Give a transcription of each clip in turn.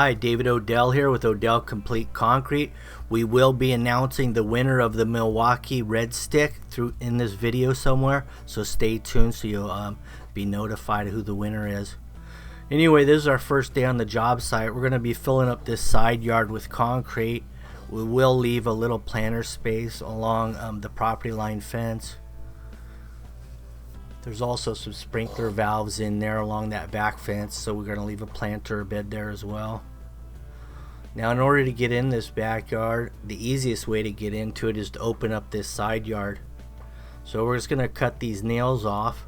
Hi, David Odell here with Odell Complete Concrete. We will be announcing the winner of the Milwaukee Redstick in this video somewhere, so stay tuned so you'll be notified of who the winner is. Anyway, this is our first day on the job site. We're going to be filling up this side yard with concrete. We will leave a little planter space along the property line fence. There's also some sprinkler valves in there along that back fence, so we're going to leave a planter bed there as well. Now, in order to get in this backyard, the easiest way to get into it is to open up this side yard. So we're just going to cut these nails off.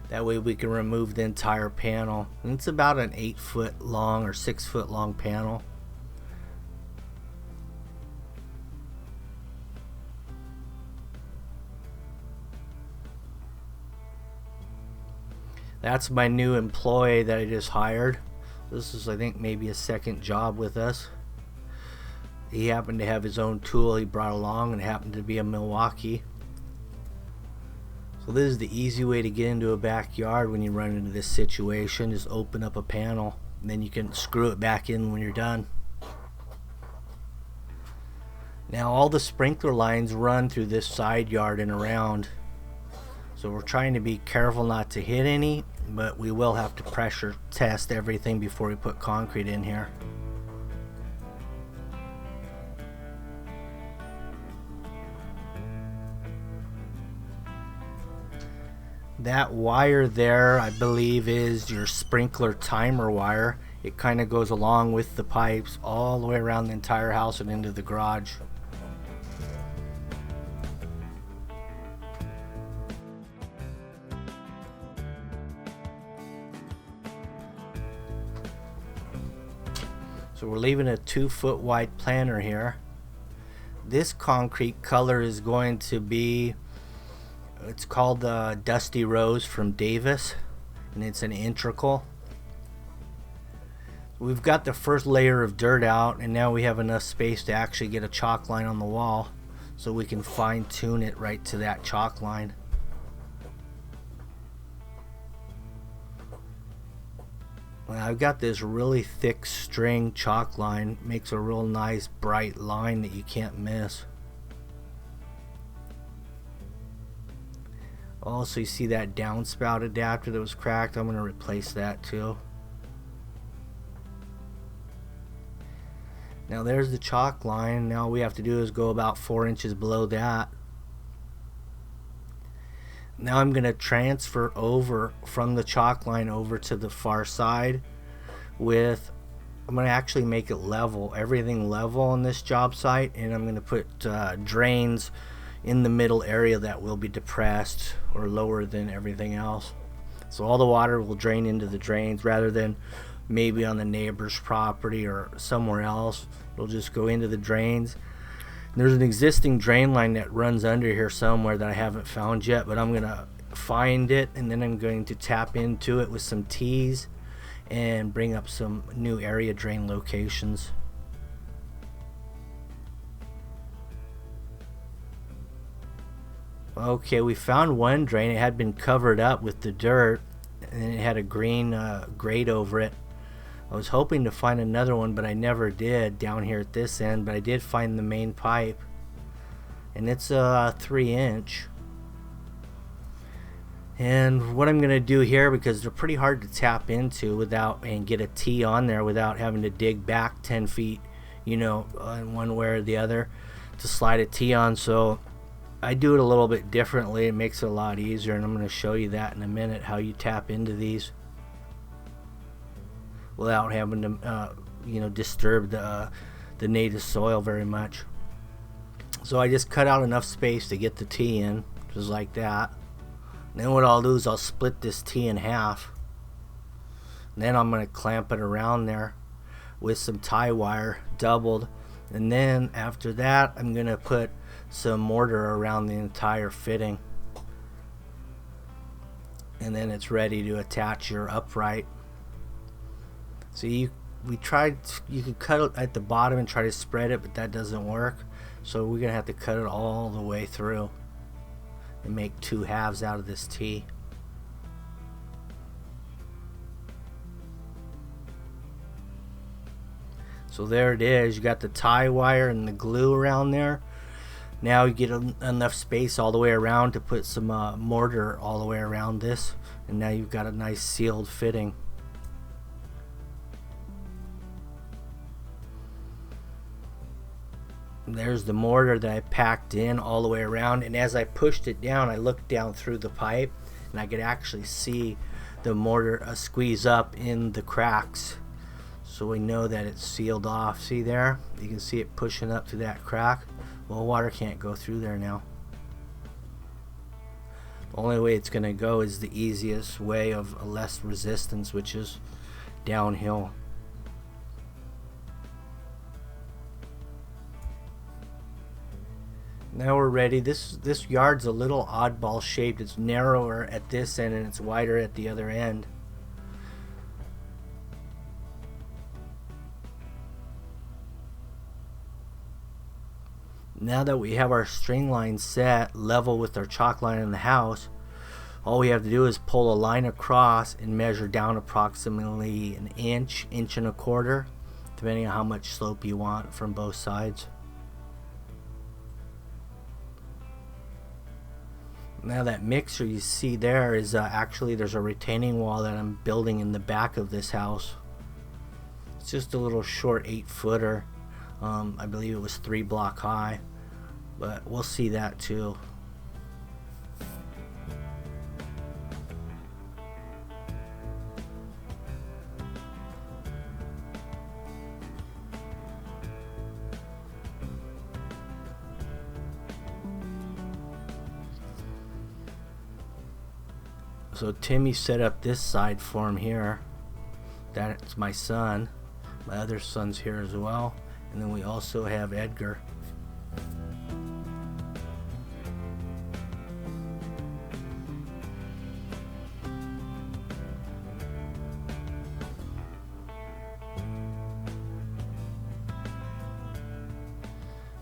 That way we can remove the entire panel. And it's about an 8-foot long or 6-foot long panel. That's my new employee that I just hired. This is, I think, maybe a second job with us. He happened to have his own tool he brought along, and it happened to be a Milwaukee. So this is the easy way to get into a backyard when you run into this situation, is open up a panel, and then you can screw it back in when you're done. Now all the sprinkler lines run through this side yard and around. So we're trying to be careful not to hit any, but we will have to pressure test everything before we put concrete in here. That wire there, I believe, is your sprinkler timer wire. It kind of goes along with the pipes all the way around the entire house and into the garage. So we're leaving a 2-foot wide planter here. This concrete color is going to be, it's called the Dusty Rose from Davis, and it's an integral. We've got the first layer of dirt out, and now we have enough space to actually get a chalk line on the wall, so we can fine tune it right to that chalk line. I've got this really thick string chalk line, makes a real nice bright line that you can't miss. Also, you see that downspout adapter that was cracked? I'm going to replace that too. Now there's the chalk line. Now all we have to do is go about 4 inches below that. Now I'm going to transfer over from the chalk line over to the far side with, I'm going to actually make it level, everything level on this job site, and I'm going to put drains in the middle area that will be depressed or lower than everything else. So all the water will drain into the drains rather than maybe on the neighbor's property or somewhere else. It'll just go into the drains. There's an existing drain line that runs under here somewhere that I haven't found yet, but I'm going to find it, and then I'm going to tap into it with some T's and bring up some new area drain locations. Okay, we found one drain. It had been covered up with the dirt, and it had a green grate over it. I was hoping to find another one, but I never did down here at this end, but I did find the main pipe, and it's a 3-inch. And what I'm going to do here, because they're pretty hard to tap into and get a T on there without having to dig back 10 feet, you know, one way or the other to slide a T on, so I do it a little bit differently. It makes it a lot easier, and I'm going to show you that in a minute, how you tap into these without having to you know, disturb the native soil very much. So I just cut out enough space to get the T in, just like that. And then what I'll do is I'll split this T in half, and then I'm going to clamp it around there with some tie wire doubled, and then after that I'm going to put some mortar around the entire fitting, and then it's ready to attach your upright. So you could cut it at the bottom and try to spread it, but that doesn't work, so we're gonna have to cut it all the way through and make 2 halves out of this T. So there it is. You got the tie wire and the glue around there. Now you get enough space all the way around to put some mortar all the way around this, and now you've got a nice sealed fitting. And there's the mortar that I packed in all the way around, and as I pushed it down, I looked down through the pipe and I could actually see the mortar squeeze up in the cracks, so we know that it's sealed off. See there? You can see it pushing up through that crack. Well, water can't go through there now. The only way it's going to go is the easiest way of less resistance, which is downhill. Now we're ready. This yard's a little oddball shaped. It's narrower at this end and it's wider at the other end. Now that we have our string line set level with our chalk line in the house, all we have to do is pull a line across and measure down approximately an inch, inch and a quarter, depending on how much slope you want from both sides. Now that mixer you see there is actually, there's a retaining wall that I'm building in the back of this house. It's just a little short 8-footer. I believe it was 3 block high, but we'll see that too. So Timmy set up this side for him here. That's my son. My other son's here as well. And then we also have Edgar.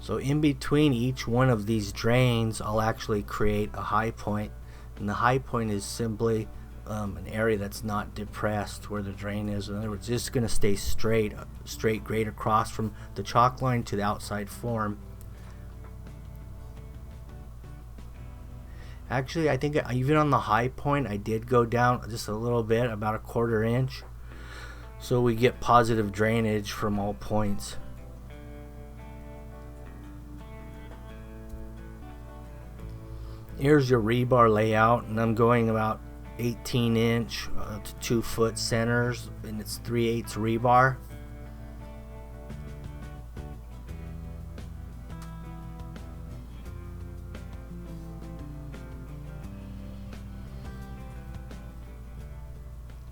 So in between each one of these drains, I'll actually create a high point. And the high point is simply an area that's not depressed where the drain is. In other words, it's just going to stay straight grade across from the chalk line to the outside form. Actually, I think even on the high point, I did go down just a little bit, about a 1/4 inch, so we get positive drainage from all points. Here's your rebar layout, and I'm going about 18-inch to 2-foot centers, and it's 3/8 rebar.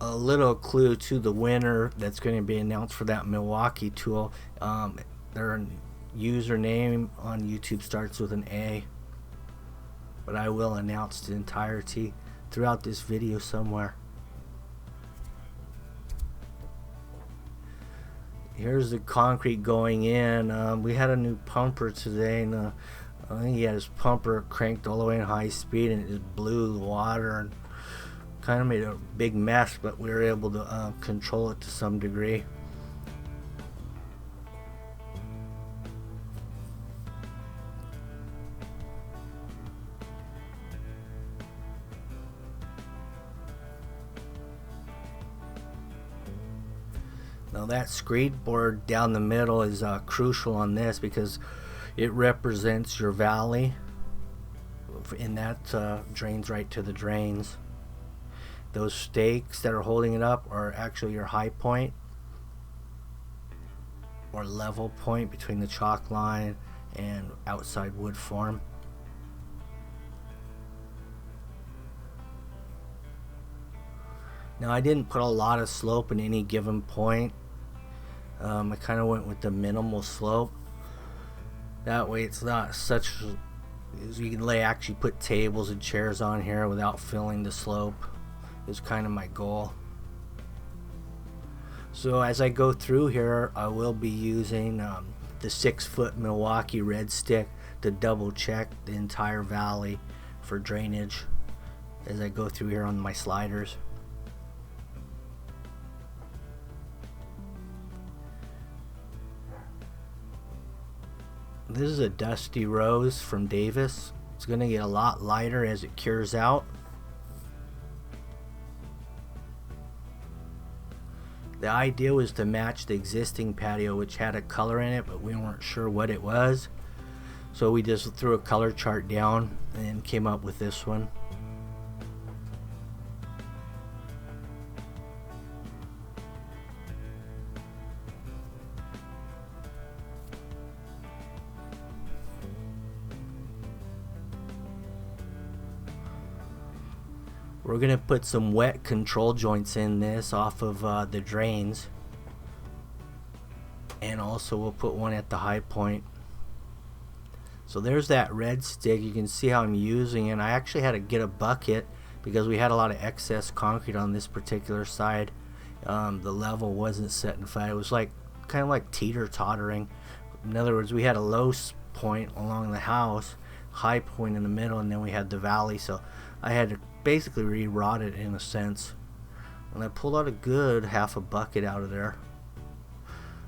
A little clue to the winner that's going to be announced for that Milwaukee tool. Their username on YouTube starts with an A, but I will announce the entirety throughout this video somewhere. Here's the concrete going in. We had a new pumper today, and I think he had his pumper cranked all the way in high speed, and it just blew the water and kind of made a big mess, but we were able to control it to some degree. Now that screed board down the middle is crucial on this because it represents your valley, and that drains right to the drains. Those stakes that are holding it up are actually your high point or level point between the chalk line and outside wood form. Now I didn't put a lot of slope in any given point. I kind of went with the minimal slope. That way it's not such, you can actually put tables and chairs on here without filling the slope. Is kind of my goal. So as I go through here, I will be using the 6-foot Milwaukee Redstick to double check the entire valley for drainage as I go through here on my sliders. This is a Dusty Rose from Davis. It's going to get a lot lighter as it cures out. The idea was to match the existing patio, which had a color in it, but we weren't sure what it was. So we just threw a color chart down and came up with this one. We're going to put some wet control joints in this off of the drains. And also we'll put one at the high point. So there's that red stick. You can see how I'm using it. I actually had to get a bucket because we had a lot of excess concrete on this particular side. The level wasn't set and flat. It was like kind of like teeter-tottering. In other words, we had a low point along the house, high point in the middle, and then we had the valley. So I had to basically re-rod it in a sense. And I pulled out a good half a bucket out of there,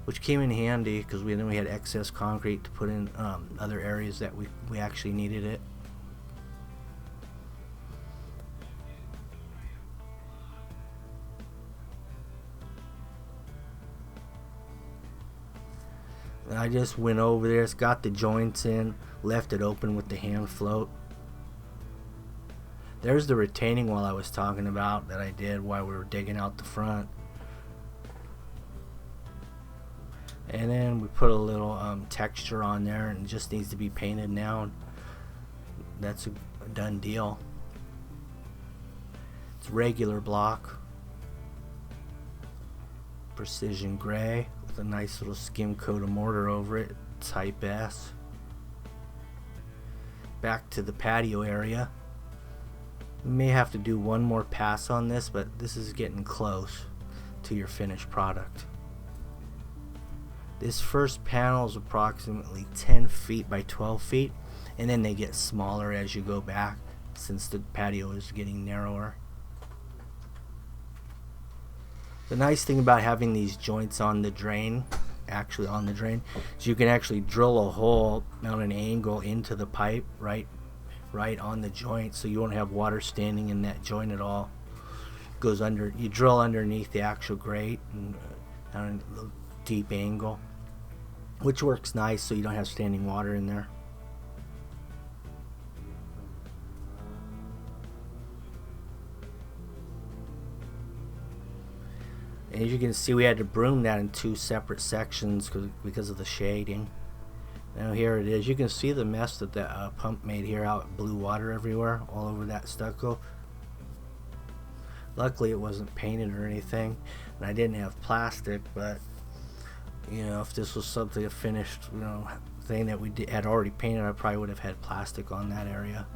which came in handy because then we had excess concrete to put in other areas that we actually needed it. And I just went over there, it's got the joints in, left it open with the hand float. There's the retaining wall I was talking about that I did while we were digging out the front. And then we put a little texture on there, and it just needs to be painted now. And that's a done deal. It's regular block, precision gray with a nice little skim coat of mortar over it, type S. Back to the patio area. We may have to do one more pass on this, but this is getting close to your finished product. This first panel is approximately 10 feet by 12 feet, and then they get smaller as you go back since the patio is getting narrower. The nice thing about having these joints on the drain, actually on the drain, is you can actually drill a hole at an angle into the pipe right on the joint, so you won't have water standing in that joint at all. It goes under, you drill underneath the actual grate and on a deep angle, which works nice so you don't have standing water in there. And as you can see, we had to broom that in two separate sections because of the shading. Now here it is. You can see the mess that the pump made here, how it blew water everywhere all over that stucco. Luckily it wasn't painted or anything, and I didn't have plastic, but you know, if this was something, a finished, you know, thing that we had already painted, I probably would have had plastic on that area.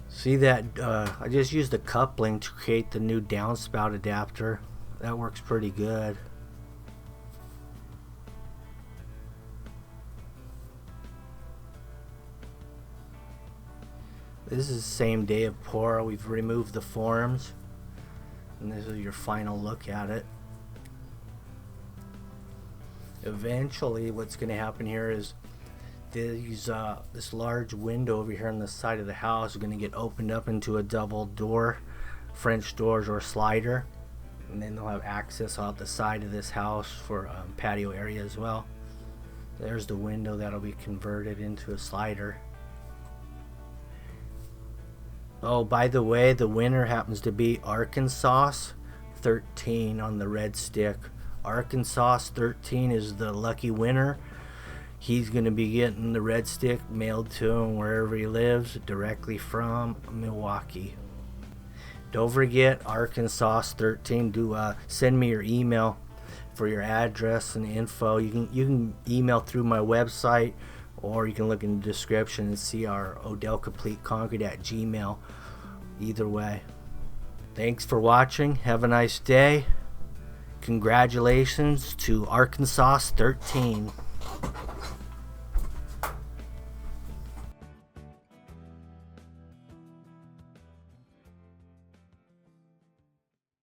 See that I just used the coupling to create the new downspout adapter. That works pretty good. This is the same day of pour. We've removed the forms, and this is your final look at it. Eventually what's going to happen here is this large window over here on the side of the house is going to get opened up into a double door, French doors or slider, and then they'll have access out the side of this house for patio area as well. There's the window that'll be converted into a slider. Oh, by the way, the winner happens to be Arkansas 13 on the red stick. Arkansas 13 is the lucky winner. He's going to be getting the red stick mailed to him wherever he lives, directly from Milwaukee. Don't forget, Arkansas 13, do send me your email for your address and info. You can email through my website, or you can look in the description and see our OdellCompleteConcrete at Gmail. Either way. Thanks for watching. Have a nice day. Congratulations to Arkansas 13.